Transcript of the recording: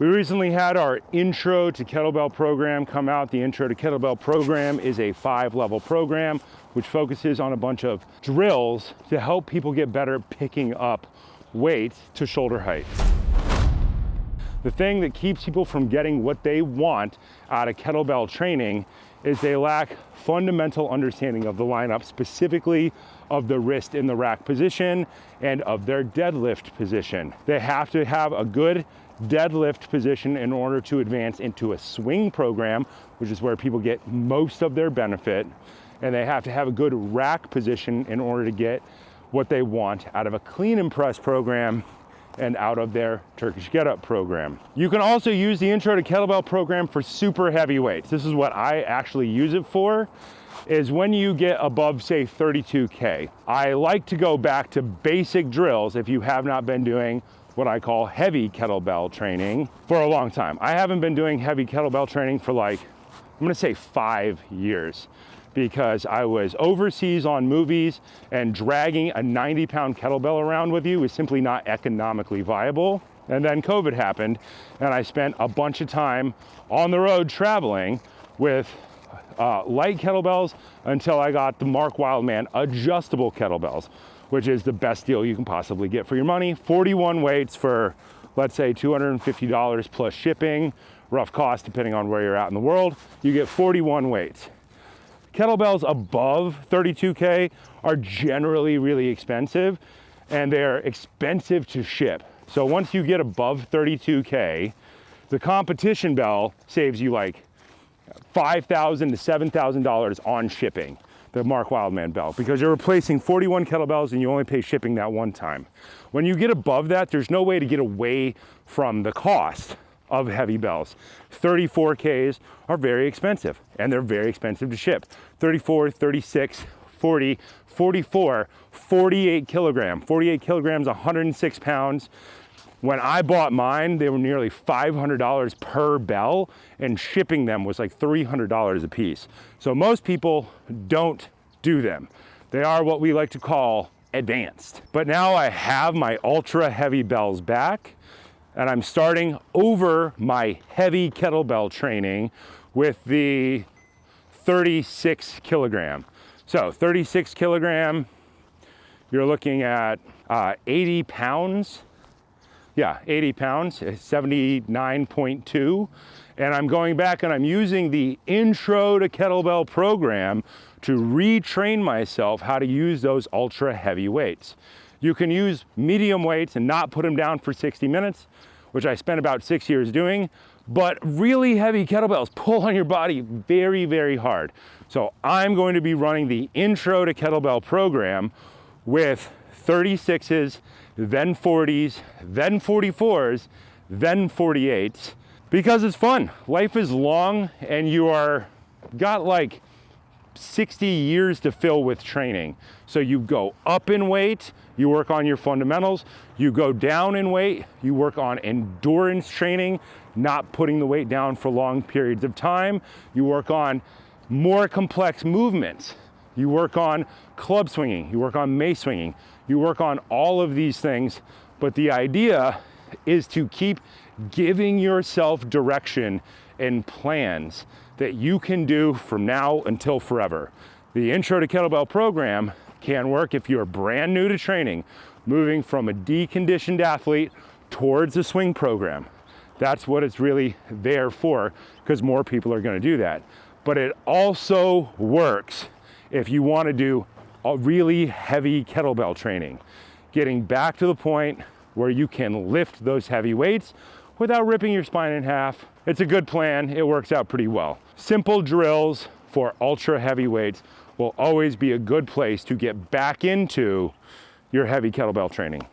We recently had our Intro to Kettlebell program come out. The Intro to Kettlebell program is a 5-level program which focuses on a bunch of drills to help people get better at picking up weights to shoulder height. The thing that keeps people from getting what they want out of kettlebell training is they lack fundamental understanding of the lineup, specifically of the wrist in the rack position and of their deadlift position. They have to have a good deadlift position in order to advance into a swing program, which is where people get most of their benefit. And they have to have a good rack position in order to get what they want out of a clean and press program and out of their Turkish Get-Up program. You can also use the Intro to Kettlebell program for super heavy weights. This is what I actually use it for, is when you get above, say, 32K. I like to go back to basic drills if you have not been doing what I call heavy kettlebell training for a long time. I haven't been doing heavy kettlebell training for I'm gonna say 5 years, because I was overseas on movies and dragging a 90-pound kettlebell around with you is simply not economically viable. And then COVID happened and I spent a bunch of time on the road traveling with light kettlebells until I got the Wildman adjustable kettlebells, which is the best deal you can possibly get for your money. 41 weights for, let's say, $250 plus shipping, rough cost depending on where you're at in the world. You get 41 weights. Kettlebells above 32K are generally really expensive, and they're expensive to ship. So once you get above 32K, the competition bell saves you like $5,000 to $7,000 on shipping, the Wildman bell, because you're replacing 41 kettlebells and you only pay shipping that one time. When you get above that, there's no way to get away from the cost of heavy bells. 34Ks are very expensive, and they're very expensive to ship. 34, 36, 40, 44, 48 kilogram. 48 kilograms, 106 pounds. When I bought mine, they were nearly $500 per bell, and shipping them was like $300 a piece. So most people don't do them. They are what we like to call advanced. But now I have my ultra heavy bells back, and I'm starting over my heavy kettlebell training with the 36 kilogram. So 36 kilogram, you're looking at 80 pounds. Yeah, 80 pounds, 79.2. And I'm going back and I'm using the Intro to Kettlebell program to retrain myself how to use those ultra heavy weights. You can use medium weights and not put them down for 60 minutes, which I spent about 6 years doing, but really heavy kettlebells pull on your body very, very hard. So I'm going to be running the Intro to Kettlebell program with 36s, then 40s, then 44s, then 48s, because it's fun. Life is long and you got like 60 years to fill with training. So you go up in weight, you work on your fundamentals. You go down in weight, you work on endurance training, not putting the weight down for long periods of time. You work on more complex movements. You work on club swinging, you work on mace swinging, you work on all of these things. But the idea is to keep giving yourself direction and plans that you can do from now until forever. The Intro to Kettlebell program can work if you're brand new to training, moving from a deconditioned athlete towards a swing program. That's what it's really there for, because more people are going to do that. But it also works if you want to do a really heavy kettlebell training, getting back to the point where you can lift those heavy weights without ripping your spine in half. It's a good plan. It works out pretty well. Simple drills for ultra heavy weights will always be a good place to get back into your heavy kettlebell training.